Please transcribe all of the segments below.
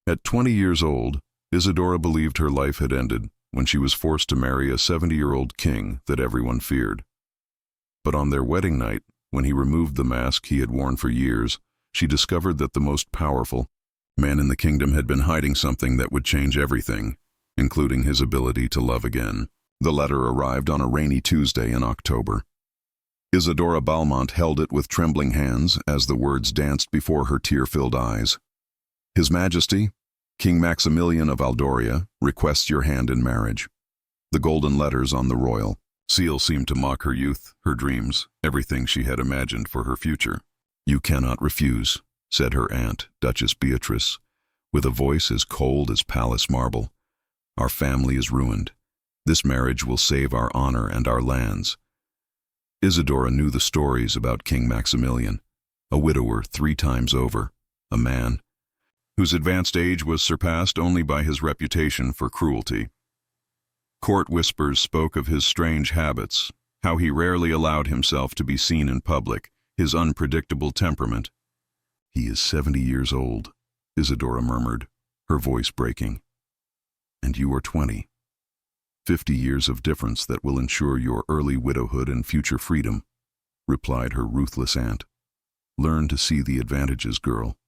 At 20 years old, Isadora believed her life had ended when she was forced to marry a 70-year-old king that everyone feared. But on their wedding night, when he removed the mask he had worn for years, she discovered that the most powerful man in the kingdom had been hiding something that would change everything, including his ability to love again. The letter arrived on a rainy Tuesday in October. Isadora Balmont held it with trembling hands as the words danced before her tear-filled eyes. His Majesty, King Maximilian of Aldoria, requests your hand in marriage. The golden letters on the royal seal seemed to mock her youth, her dreams, everything she had imagined for her future. "You cannot refuse," said her aunt, Duchess Beatrice, with a voice as cold as palace marble. "Our family is ruined. This marriage will save our honor and our lands." Isadora knew the stories about King Maximilian, a widower 3 times over, a man whose advanced age was surpassed only by his reputation for cruelty. Court whispers spoke of his strange habits, how he rarely allowed himself to be seen in public, his unpredictable temperament. "He is 70 years old," Isadora murmured, her voice breaking. "And you are 20. 50 years of difference that will ensure your early widowhood and future freedom," replied her ruthless aunt. "Learn to see the advantages, girl."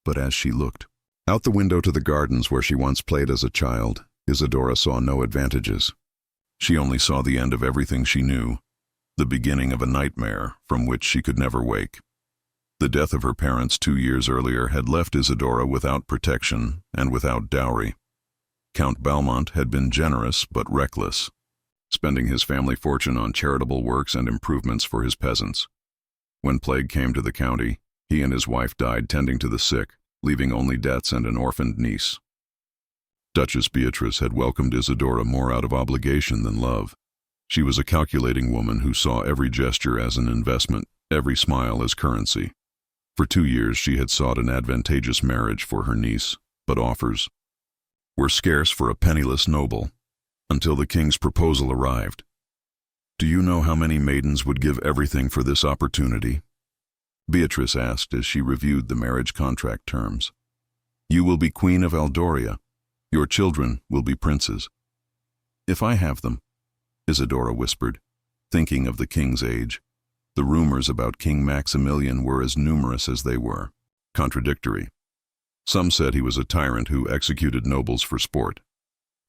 But as she looked out the window to the gardens where she once played as a child, Isadora saw no advantages. She only saw the end of everything she knew, the beginning of a nightmare from which she could never wake. The death of her parents 2 years earlier had left Isadora without protection and without dowry. Count Balmont had been generous but reckless, spending his family fortune on charitable works and improvements for his peasants. When plague came to the county, he and his wife died tending to the sick, leaving only debts and an orphaned niece. Duchess Beatrice had welcomed Isadora more out of obligation than love. She was a calculating woman who saw every gesture as an investment, every smile as currency. For 2 years she had sought an advantageous marriage for her niece, but offers were scarce for a penniless noble, until the king's proposal arrived. "Do you know how many maidens would give everything for this opportunity?" Beatrice asked as she reviewed the marriage contract terms. "You will be Queen of Aldoria. Your children will be princes." "If I have them," Isadora whispered, thinking of the king's age. The rumors about King Maximilian were as numerous as they were contradictory. Some said he was a tyrant who executed nobles for sport.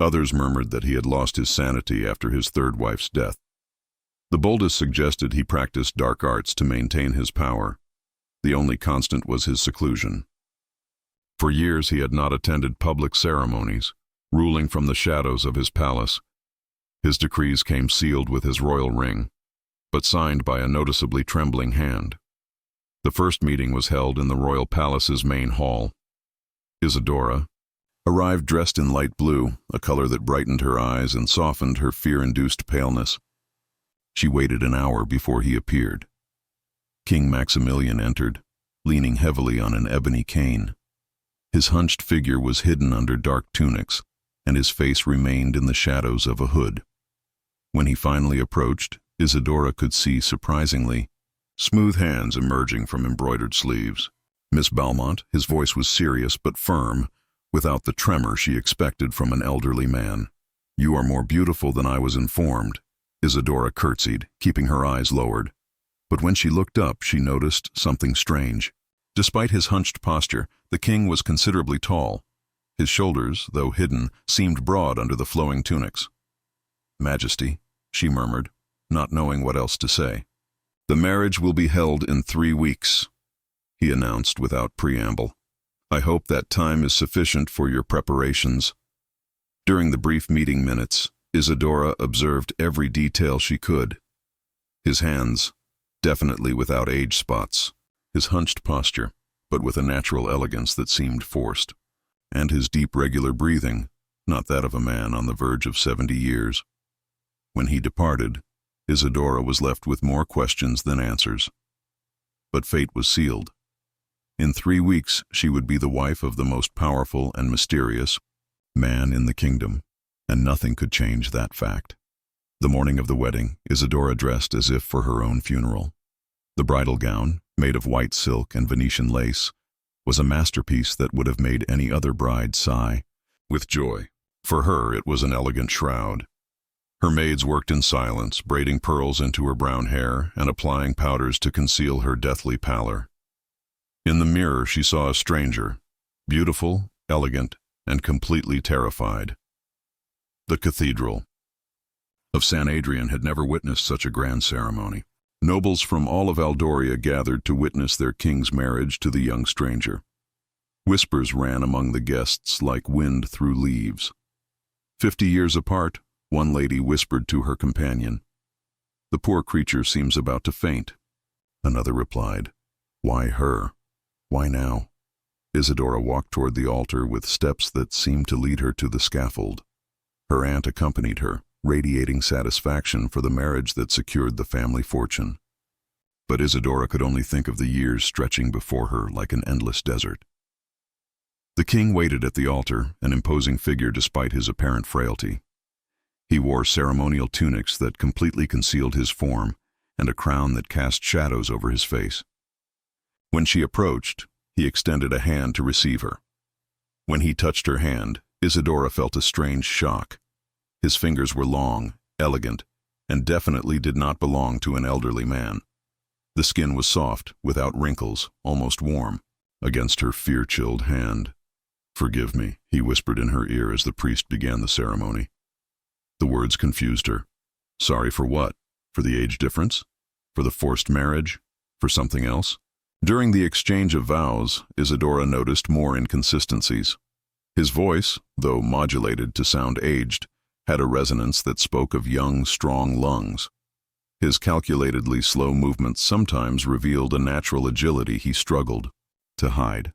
Others murmured that he had lost his sanity after his 3rd wife's death. The boldest suggested he practiced dark arts to maintain his power. The only constant was his seclusion. For years he had not attended public ceremonies, ruling from the shadows of his palace. His decrees came sealed with his royal ring, but signed by a noticeably trembling hand. The first meeting was held in the royal palace's main hall. Isadora arrived dressed in light blue, a color that brightened her eyes and softened her fear-induced paleness. She waited an hour before he appeared. King Maximilian entered, leaning heavily on an ebony cane. His hunched figure was hidden under dark tunics, and his face remained in the shadows of a hood. When he finally approached, Isadora could see, surprisingly, smooth hands emerging from embroidered sleeves. "Miss Balmont," his voice was serious but firm, without the tremor she expected from an elderly man. "You are more beautiful than I was informed." Isadora curtsied, keeping her eyes lowered. But when she looked up, she noticed something strange. Despite his hunched posture, the king was considerably tall. His shoulders, though hidden, seemed broad under the flowing tunics. "Majesty," she murmured, not knowing what else to say. "The marriage will be held in 3 weeks, he announced without preamble. "I hope that time is sufficient for your preparations." During the brief meeting minutes, Isadora observed every detail she could. His hands, definitely without age spots, his hunched posture, but with a natural elegance that seemed forced, and his deep regular breathing, not that of a man on the verge of 70 years. When he departed, Isadora was left with more questions than answers. But fate was sealed. In 3 weeks she would be the wife of the most powerful and mysterious man in the kingdom, and nothing could change that fact. The morning of the wedding, Isadora dressed as if for her own funeral. The bridal gown, made of white silk and Venetian lace, was a masterpiece that would have made any other bride sigh with joy. For her, it was an elegant shroud. Her maids worked in silence, braiding pearls into her brown hair and applying powders to conceal her deathly pallor. In the mirror, she saw a stranger, beautiful, elegant, and completely terrified. The cathedral of San Adrian had never witnessed such a grand ceremony. Nobles from all of Aldoria gathered to witness their king's marriage to the young stranger. Whispers ran among the guests like wind through leaves. 50 years apart, one lady whispered to her companion, "The poor creature seems about to faint." Another replied, "Why her? Why now?" Isidora walked toward the altar with steps that seemed to lead her to the scaffold. Her aunt accompanied her, radiating satisfaction for the marriage that secured the family fortune. But Isidora could only think of the years stretching before her like an endless desert. The king waited at the altar, an imposing figure despite his apparent frailty. He wore ceremonial tunics that completely concealed his form and a crown that cast shadows over his face. When she approached, he extended a hand to receive her. When he touched her hand, Isidora felt a strange shock. His fingers were long, elegant, and definitely did not belong to an elderly man. The skin was soft, without wrinkles, almost warm, against her fear-chilled hand. "Forgive me," he whispered in her ear as the priest began the ceremony. The words confused her. Sorry for what? For the age difference? For the forced marriage? For something else? During the exchange of vows, Isidora noticed more inconsistencies. His voice, though modulated to sound aged, had a resonance that spoke of young, strong lungs. His calculatedly slow movements sometimes revealed a natural agility he struggled to hide.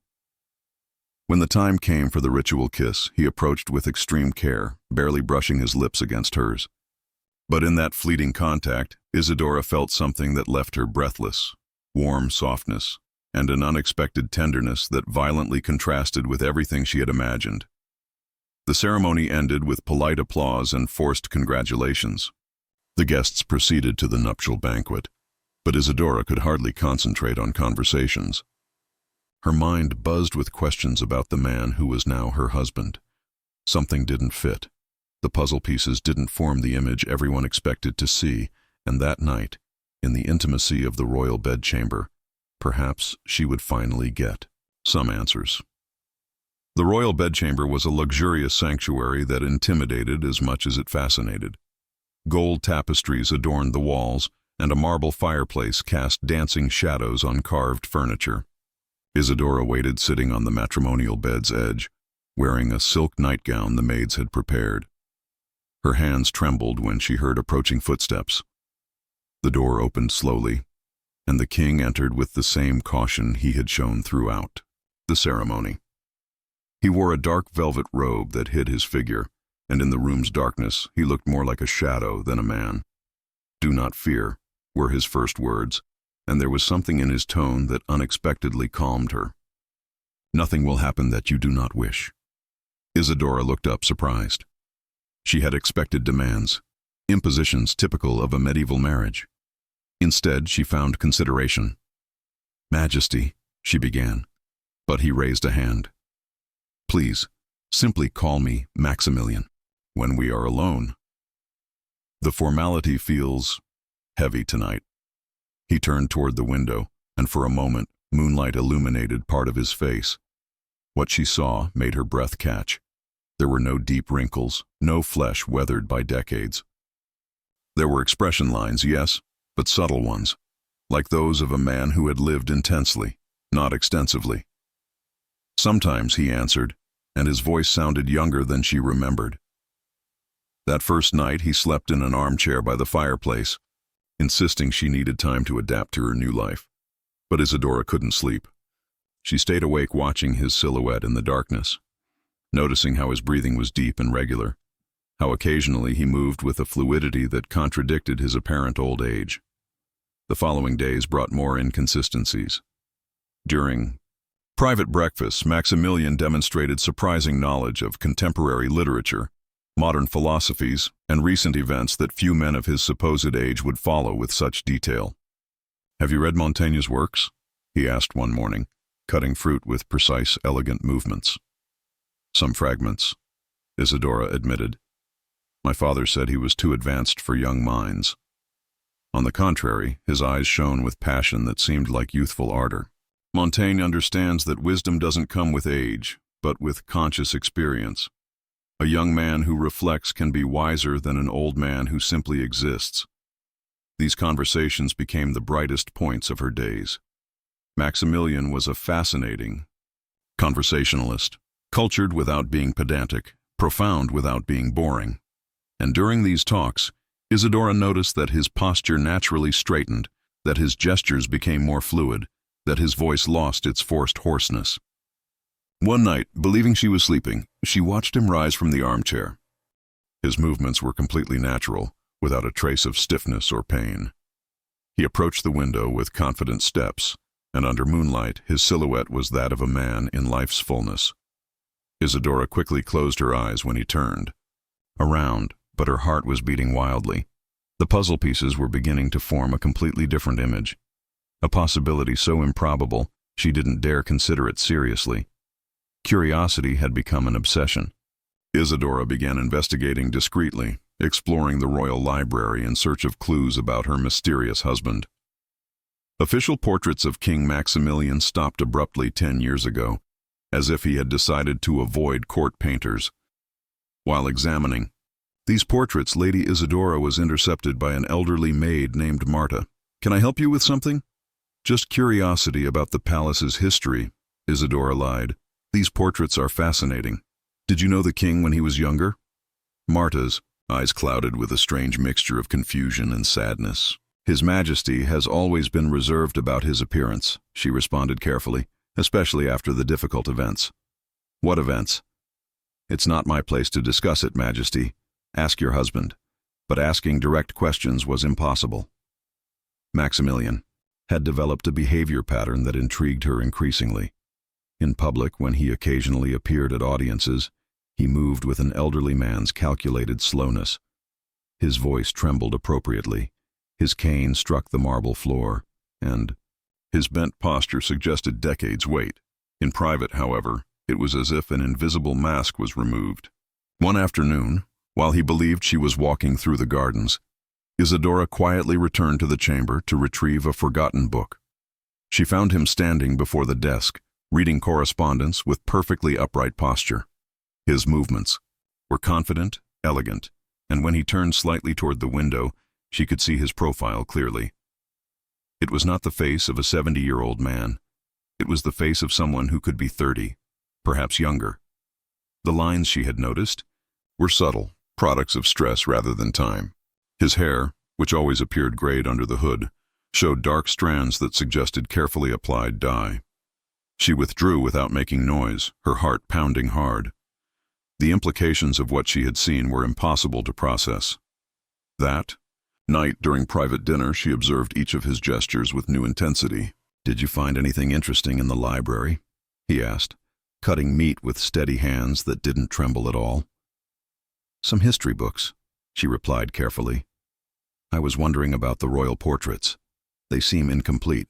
When the time came for the ritual kiss, he approached with extreme care, barely brushing his lips against hers. But in that fleeting contact, Isidora felt something that left her breathless, warm softness, and an unexpected tenderness that violently contrasted with everything she had imagined. The ceremony ended with polite applause and forced congratulations. The guests proceeded to the nuptial banquet, but Isidora could hardly concentrate on conversations. Her mind buzzed with questions about the man who was now her husband. Something didn't fit. The puzzle pieces didn't form the image everyone expected to see, and that night, in the intimacy of the royal bedchamber, perhaps she would finally get some answers. The royal bedchamber was a luxurious sanctuary that intimidated as much as it fascinated. Gold tapestries adorned the walls, and a marble fireplace cast dancing shadows on carved furniture. Isidora waited sitting on the matrimonial bed's edge, wearing a silk nightgown the maids had prepared. Her hands trembled when she heard approaching footsteps. The door opened slowly, and the king entered with the same caution he had shown throughout the ceremony. He wore a dark velvet robe that hid his figure, and in the room's darkness he looked more like a shadow than a man. "Do not fear," were his first words, and there was something in his tone that unexpectedly calmed her. "Nothing will happen that you do not wish." Isidora looked up surprised. She had expected demands, impositions typical of a medieval marriage. Instead, she found consideration. "Majesty," she began, but he raised a hand. "Please, simply call me Maximilian when we are alone. The formality feels heavy tonight." He turned toward the window, and for a moment, moonlight illuminated part of his face. What she saw made her breath catch. There were no deep wrinkles, no flesh weathered by decades. There were expression lines, yes, but subtle ones, like those of a man who had lived intensely, not extensively. "Sometimes," he answered, and his voice sounded younger than she remembered. That first night, he slept in an armchair by the fireplace, insisting she needed time to adapt to her new life. But Isidora couldn't sleep. She stayed awake watching his silhouette in the darkness, noticing how his breathing was deep and regular, how occasionally he moved with a fluidity that contradicted his apparent old age. The following days brought more inconsistencies. During private breakfasts, Maximilian demonstrated surprising knowledge of contemporary literature, modern philosophies, and recent events that few men of his supposed age would follow with such detail. "Have you read Montaigne's works?" he asked one morning. cutting fruit with precise, elegant movements. Some fragments, Isadora admitted. My father said he was too advanced for young minds. On the contrary, his eyes shone with passion that seemed like youthful ardor. Montaigne understands that wisdom doesn't come with age, but with conscious experience. A young man who reflects can be wiser than an old man who simply exists. These conversations became the brightest points of her days. Maximilian was a fascinating conversationalist, cultured without being pedantic, profound without being boring. And during these talks, Isadora noticed that his posture naturally straightened, that his gestures became more fluid, that his voice lost its forced hoarseness. One night, believing she was sleeping, she watched him rise from the armchair. His movements were completely natural, without a trace of stiffness or pain. He approached the window with confident steps, and under moonlight his silhouette was that of a man in life's fullness. Isadora quickly closed her eyes when he turned around, but her heart was beating wildly. The puzzle pieces were beginning to form a completely different image, a possibility so improbable she didn't dare consider it seriously. Curiosity had become an obsession. Isadora began investigating discreetly, exploring the royal library in search of clues about her mysterious husband. Official portraits of King Maximilian stopped abruptly 10 years ago, as if he had decided to avoid court painters. While examining these portraits, Lady Isadora was intercepted by an elderly maid named Marta. "Can I help you with something?" "Just curiosity about the palace's history," Isadora lied. "These portraits are fascinating. Did you know the king when he was younger?" Marta's eyes clouded with a strange mixture of confusion and sadness. "His Majesty has always been reserved about his appearance," she responded carefully, "especially after the difficult events." "What events?" "It's not my place to discuss it, Majesty. Ask your husband." But asking direct questions was impossible. Maximilian had developed a behavior pattern that intrigued her increasingly. In public, when he occasionally appeared at audiences, he moved with an elderly man's calculated slowness. His voice trembled appropriately, his cane struck the marble floor, and his bent posture suggested decades' weight. In private, however, it was as if an invisible mask was removed. One afternoon, while he believed she was walking through the gardens, Isadora quietly returned to the chamber to retrieve a forgotten book. She found him standing before the desk, reading correspondence with perfectly upright posture. His movements were confident, elegant, and when he turned slightly toward the window, she could see his profile clearly. It was not the face of a 70-year-old man. It was the face of someone who could be 30, perhaps younger. The lines she had noticed were subtle, products of stress rather than time. His hair, which always appeared grayed under the hood, showed dark strands that suggested carefully applied dye. She withdrew without making noise, her heart pounding hard. The implications of what she had seen were impossible to process. That night, during private dinner, she observed each of his gestures with new intensity. "Did you find anything interesting in the library?" he asked, cutting meat with steady hands that didn't tremble at all. "Some history books," she replied carefully. "I was wondering about the royal portraits. They seem incomplete."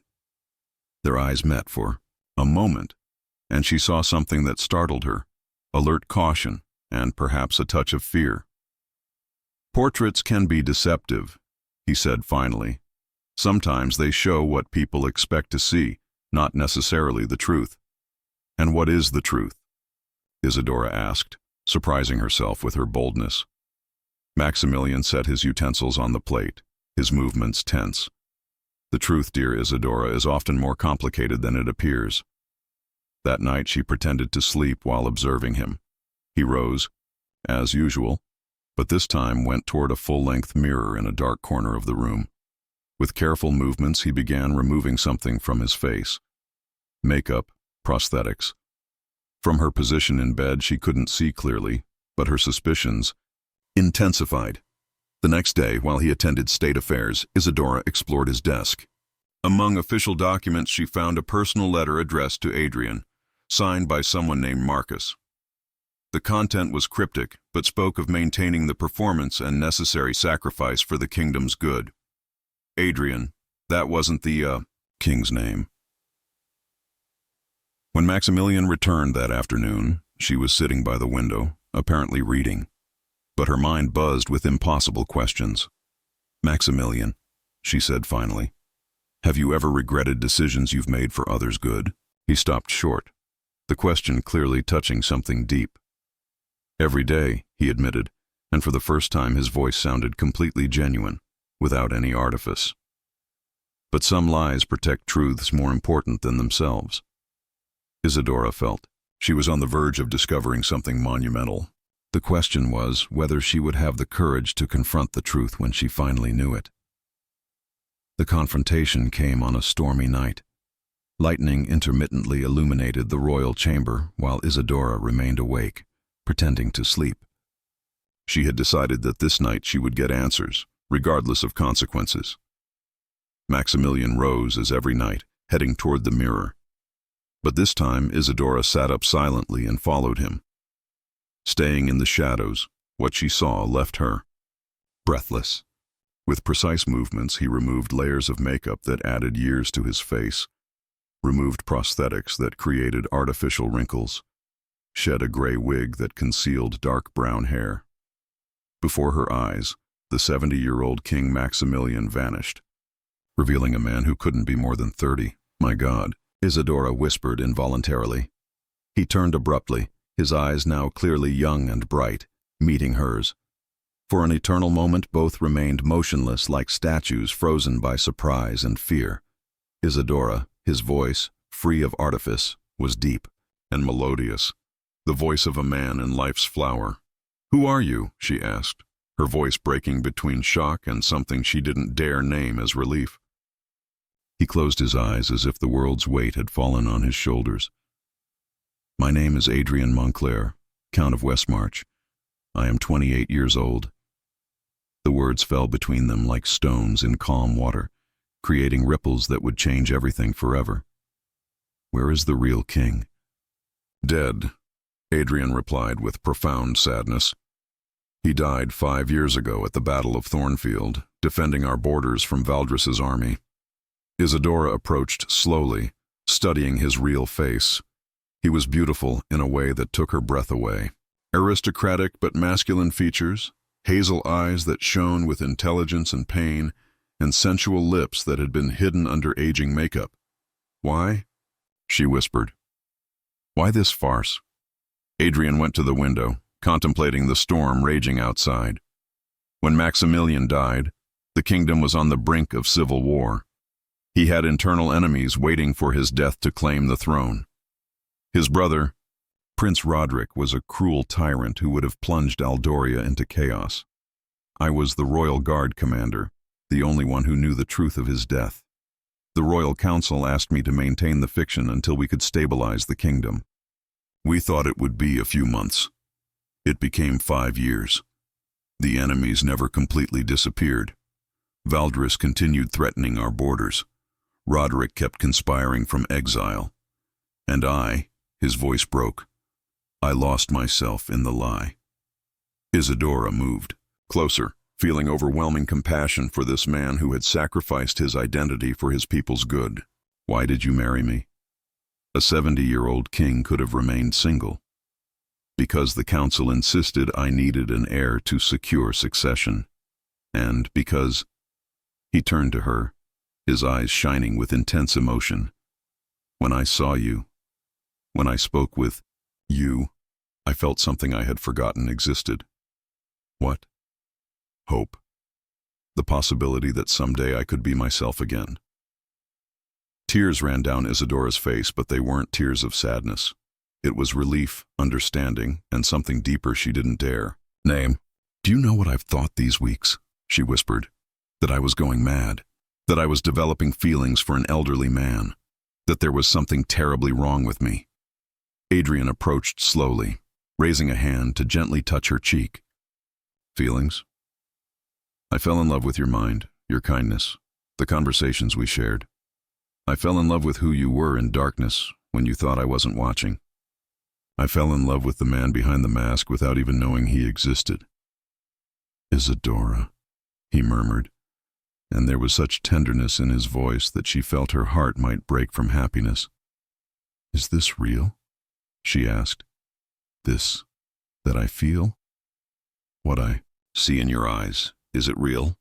Their eyes met for a moment, and she saw something that startled her, alert caution, and perhaps a touch of fear. "Portraits can be deceptive," he said finally. "Sometimes they show what people expect to see, not necessarily the truth." "And what is the truth?" Isadora asked, surprising herself with her boldness. Maximilian set his utensils on the plate, his movements tense. "The truth, dear Isadora, is often more complicated than it appears." That night she pretended to sleep while observing him. He rose, as usual, but this time went toward a full-length mirror in a dark corner of the room. With careful movements he began removing something from his face. Makeup, prosthetics. From her position in bed she couldn't see clearly, but her suspicions intensified. The next day, while he attended state affairs, Isadora explored his desk. Among official documents she found a personal letter addressed to Adrian, signed by someone named Marcus. The content was cryptic, but spoke of maintaining the performance and necessary sacrifice for the kingdom's good. Adrian, that wasn't the king's name. When Maximilian returned that afternoon, she was sitting by the window, apparently reading. But her mind buzzed with impossible questions. "Maximilian," she said finally, "have you ever regretted decisions you've made for others' good?" He stopped short, the question clearly touching something deep. "Every day," he admitted, and for the first time his voice sounded completely genuine, without any artifice. "But some lies protect truths more important than themselves." Isadora felt she was on the verge of discovering something monumental. The question was whether she would have the courage to confront the truth when she finally knew it. The confrontation came on a stormy night. Lightning intermittently illuminated the royal chamber while Isadora remained awake, pretending to sleep. She had decided that this night she would get answers, regardless of consequences. Maximilian rose as every night, heading toward the mirror. But this time Isadora sat up silently and followed him. Staying in the shadows, what she saw left her breathless. With precise movements, he removed layers of makeup that added years to his face, removed prosthetics that created artificial wrinkles, shed a gray wig that concealed dark brown hair. Before her eyes, the 70-year-old King Maximilian vanished, revealing a man who couldn't be more than 30. "My God," Isadora whispered involuntarily. He turned abruptly, his eyes now clearly young and bright, meeting hers. For an eternal moment both remained motionless like statues frozen by surprise and fear. Isadora, his voice, free of artifice, was deep and melodious, the voice of a man in life's flower. "Who are you?" she asked, her voice breaking between shock and something she didn't dare name as relief. He closed his eyes as if the world's weight had fallen on his shoulders. "My name is Adrian Montclair, Count of Westmarch. I am 28 years old." The words fell between them like stones in calm water, creating ripples that would change everything forever. "Where is the real king?" "Dead," Adrian replied with profound sadness. "He died 5 years ago at the Battle of Thornfield, defending our borders from Valdris's army." Isadora approached slowly, studying his real face. He was beautiful in a way that took her breath away. Aristocratic but masculine features, hazel eyes that shone with intelligence and pain, and sensual lips that had been hidden under aging makeup. "Why?" she whispered. "Why this farce?" Adrian went to the window, contemplating the storm raging outside. When Maximilian died, the kingdom was on the brink of civil war. He had internal enemies waiting for his death to claim the throne. His brother, Prince Roderick, was a cruel tyrant who would have plunged Aldoria into chaos. I was the Royal Guard commander, the only one who knew the truth of his death. The Royal Council asked me to maintain the fiction until we could stabilize the kingdom. We thought it would be a few months. It became 5 years. The enemies never completely disappeared. Valdris continued threatening our borders. Roderick kept conspiring from exile. And I, his voice broke, I lost myself in the lie. Isadora moved closer, feeling overwhelming compassion for this man who had sacrificed his identity for his people's good. "Why did you marry me?" A 70-year-old king could have remained single. "Because the council insisted I needed an heir to secure succession. And because—" He turned to her, his eyes shining with intense emotion. "When I saw you, when I spoke with you, I felt something I had forgotten existed." "What?" "Hope. The possibility that someday I could be myself again." Tears ran down Isadora's face, but they weren't tears of sadness. It was relief, understanding, and something deeper she didn't dare name. "Do you know what I've thought these weeks?" she whispered. "That I was going mad. That I was developing feelings for an elderly man. That there was something terribly wrong with me." Adrian approached slowly, raising a hand to gently touch her cheek. "Feelings? I fell in love with your mind, your kindness, the conversations we shared. I fell in love with who you were in darkness when you thought I wasn't watching. I fell in love with the man behind the mask without even knowing he existed." "Isadora," he murmured, and there was such tenderness in his voice that she felt her heart might break from happiness. Is this real? She asked. This that I feel? What I see in your eyes, is it real?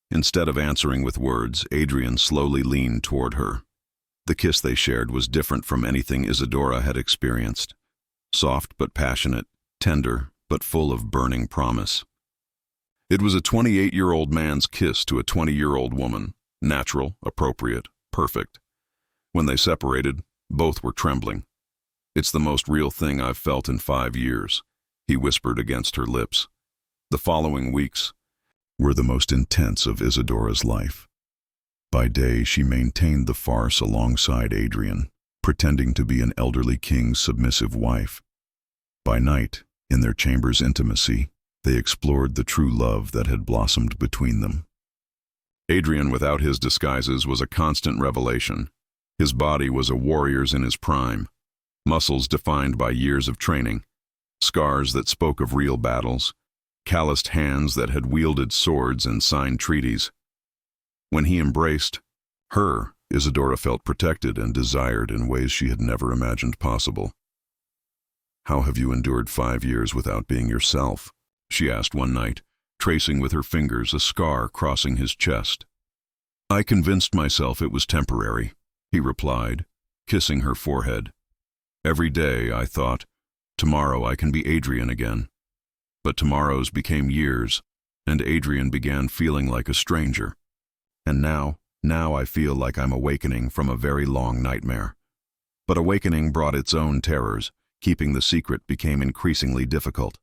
Instead of answering with words, Adrian slowly leaned toward her. The kiss they shared was different from anything Isadora had experienced. Soft but passionate, tender but full of burning promise. It was a 28-year-old man's kiss to a 20-year-old woman, natural, appropriate, perfect. When they separated, both were trembling. It's the most real thing I've felt in 5 years, he whispered against her lips. The following weeks were the most intense of Isadora's life. By day, she maintained the farce alongside Adrian, pretending to be an elderly king's submissive wife. By night, in their chamber's intimacy, they explored the true love that had blossomed between them. Adrian, without his disguises, was a constant revelation. His body was a warrior's in his prime, muscles defined by years of training, scars that spoke of real battles, calloused hands that had wielded swords and signed treaties. When he embraced her, Isadora felt protected and desired in ways she had never imagined possible. "How have you endured 5 years without being yourself?" she asked one night, tracing with her fingers a scar crossing his chest. "I convinced myself it was temporary," he replied, kissing her forehead. "Every day I thought, tomorrow I can be Adrian again." But tomorrows became years, and Adrian began feeling like a stranger. And now I feel like I'm awakening from a very long nightmare. But awakening brought its own terrors. Keeping the secret became increasingly difficult.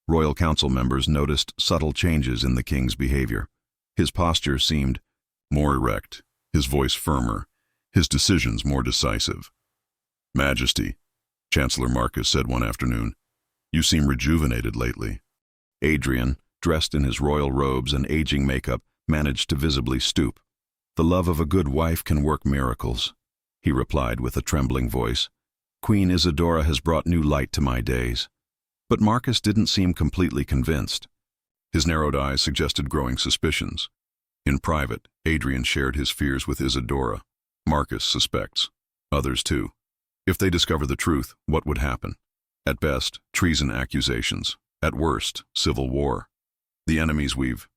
Royal Council members noticed subtle changes in the king's behavior. His posture seemed more erect, his voice firmer, his decisions more decisive. "Majesty," Chancellor Marcus said one afternoon, "you seem rejuvenated lately." Adrian, dressed in his royal robes and aging makeup, managed to visibly stoop. "The love of a good wife can work miracles," he replied with a trembling voice. "Queen Isadora has brought new light to my days." But Marcus didn't seem completely convinced. His narrowed eyes suggested growing suspicions. In private, Adrian shared his fears with Isadora. Marcus suspects. Others too. If they discover the truth, what would happen? At best, treason accusations. At worst, civil war. The enemies we've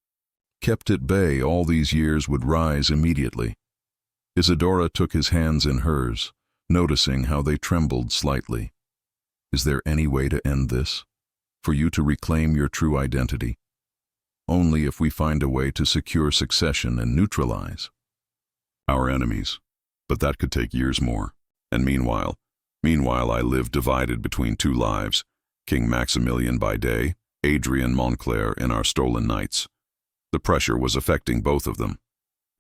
kept at bay all these years would rise immediately. Isadora took his hands in hers, noticing how they trembled slightly. "Is there any way to end this? For you to reclaim your true identity? Only if we find a way to secure succession and neutralize our enemies. But that could take years more. And meanwhile I live divided between 2 lives, King Maximilian by day, Adrian Montclair in our stolen nights." The pressure was affecting both of them.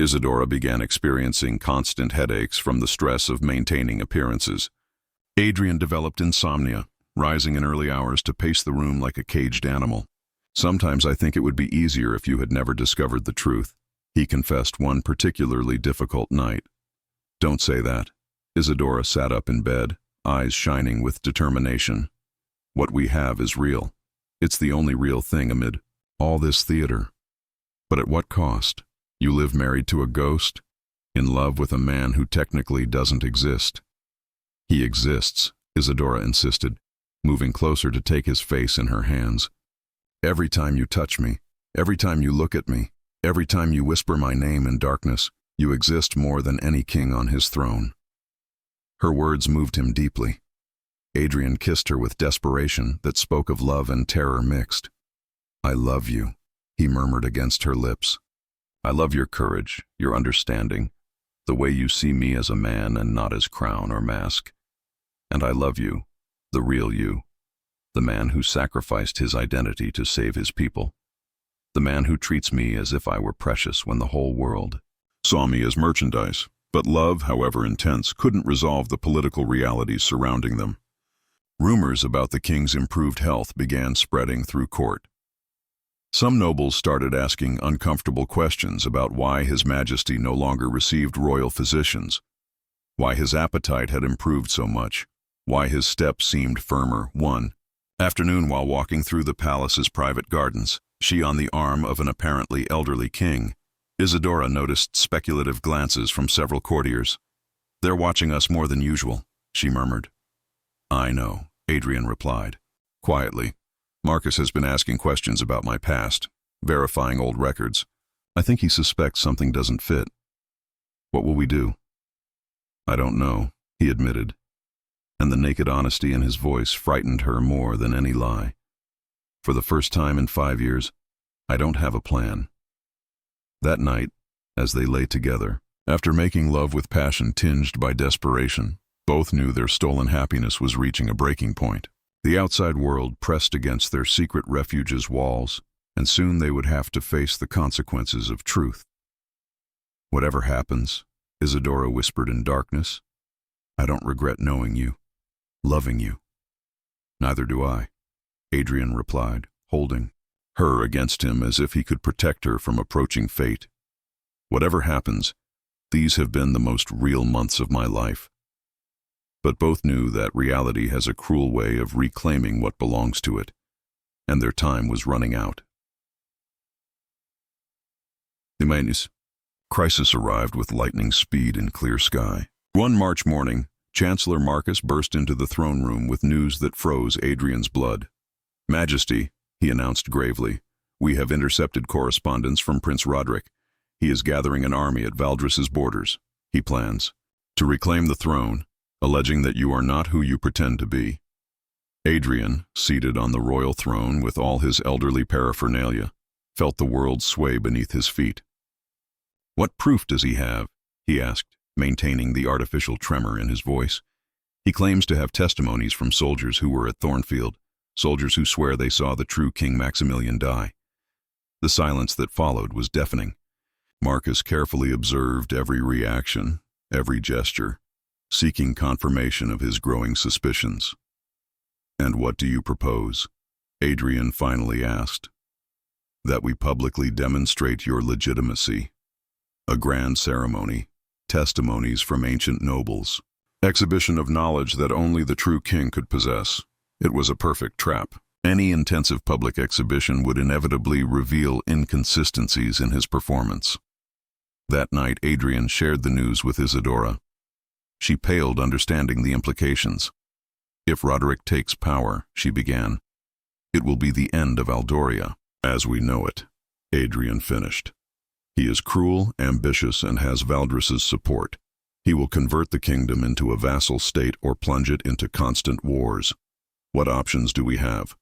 Isadora began experiencing constant headaches from the stress of maintaining appearances. Adrian developed insomnia, rising in early hours to pace the room like a caged animal. "Sometimes I think it would be easier if you had never discovered the truth," he confessed one particularly difficult night. "Don't say that." Isadora sat up in bed, eyes shining with determination. "What we have is real. It's the only real thing amid all this theater. But at what cost? You live married to a ghost, in love with a man who technically doesn't exist." "He exists," Isadora insisted, moving closer to take his face in her hands. "Every time you touch me, every time you look at me, every time you whisper my name in darkness, you exist more than any king on his throne." Her words moved him deeply. Adrian kissed her with desperation that spoke of love and terror mixed. "I love you," he murmured against her lips. "I love your courage, your understanding, the way you see me as a man and not as crown or mask. And I love you, the real you, the man who sacrificed his identity to save his people, the man who treats me as if I were precious when the whole world saw me as merchandise." But love, however intense, couldn't resolve the political realities surrounding them. Rumors about the king's improved health began spreading through court. Some nobles started asking uncomfortable questions about why His Majesty no longer received royal physicians, why his appetite had improved so much, why his steps seemed firmer. One afternoon, while walking through the palace's private gardens, she on the arm of an apparently elderly king, Isadora noticed speculative glances from several courtiers. "They're watching us more than usual," she murmured. I know, Adrian replied. Quietly, Marcus has been asking questions about my past, verifying old records. I think he suspects something doesn't fit. What will we do? I don't know, he admitted, and the naked honesty in his voice frightened her more than any lie. For the first time in 5 years, I don't have a plan. That night, as they lay together, after making love with passion tinged by desperation, both knew their stolen happiness was reaching a breaking point. The outside world pressed against their secret refuge's walls, and soon they would have to face the consequences of truth. Whatever happens, Isadora whispered in darkness, I don't regret knowing you, loving you. Neither do I, Adrian replied, holding her against him as if he could protect her from approaching fate. Whatever happens, these have been the most real months of my life. But both knew that reality has a cruel way of reclaiming what belongs to it, and their time was running out. The crisis arrived with lightning speed and clear sky. One March morning, Chancellor Marcus burst into the throne room with news that froze Adrian's blood. Majesty, he announced gravely, we have intercepted correspondence from Prince Roderick. He is gathering an army at Valdris's borders. He plans to reclaim the throne, alleging that you are not who you pretend to be. Adrian, seated on the royal throne with all his elderly paraphernalia, felt the world sway beneath his feet. What proof does he have? He asked, maintaining the artificial tremor in his voice. He claims to have testimonies from soldiers who were at Thornfield, soldiers who swear they saw the true King Maximilian die. The silence that followed was deafening. Marcus carefully observed every reaction, every gesture, seeking confirmation of his growing suspicions. And what do you propose? Adrian finally asked. That we publicly demonstrate your legitimacy. A grand ceremony, testimonies from ancient nobles, exhibition of knowledge that only the true king could possess. It was a perfect trap. Any intensive public exhibition would inevitably reveal inconsistencies in his performance. That night, Adrian shared the news with Isadora. She paled, understanding the implications. If Roderick takes power, she began, it will be the end of Aldoria, as we know it, Adrian finished. He is cruel, ambitious, and has Valdris's support. He will convert the kingdom into a vassal state or plunge it into constant wars. What options do we have?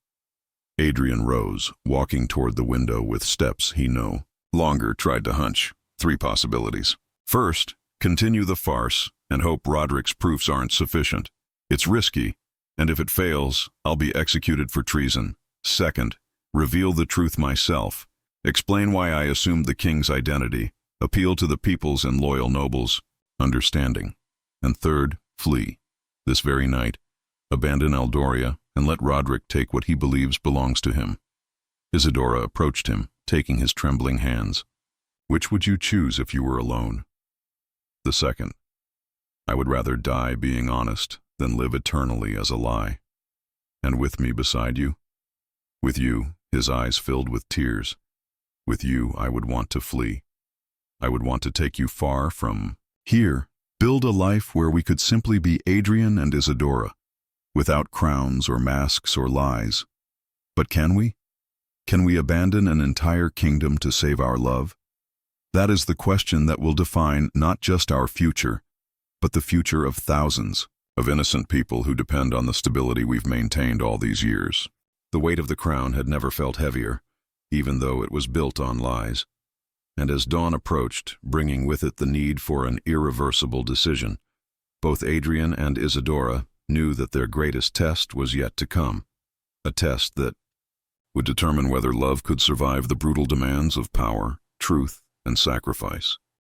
Adrian rose, walking toward the window with steps he no longer tried to hunch. 3 possibilities. First, continue the farce and hope Roderick's proofs aren't sufficient. It's risky, and if it fails, I'll be executed for treason. Second, reveal the truth myself. Explain why I assumed the king's identity. Appeal to the peoples and loyal nobles. Understanding. And third, flee. This very night, abandon Aldoria and let Roderick take what he believes belongs to him. Isadora approached him, taking his trembling hands. Which would you choose if you were alone? The second. I would rather die being honest than live eternally as a lie. And with me beside you? With you, his eyes filled with tears. With you, I would want to flee. I would want to take you far from here, build a life where we could simply be Adrian and Isadora, without crowns or masks or lies. But can we? Can we abandon an entire kingdom to save our love? That is the question that will define not just our future, but the future of thousands of innocent people who depend on the stability we've maintained all these years. The weight of the crown had never felt heavier, even though it was built on lies. And as dawn approached, bringing with it the need for an irreversible decision, both Adrian and Isadora knew that their greatest test was yet to come, a test that would determine whether love could survive the brutal demands of power, truth, and sacrifice.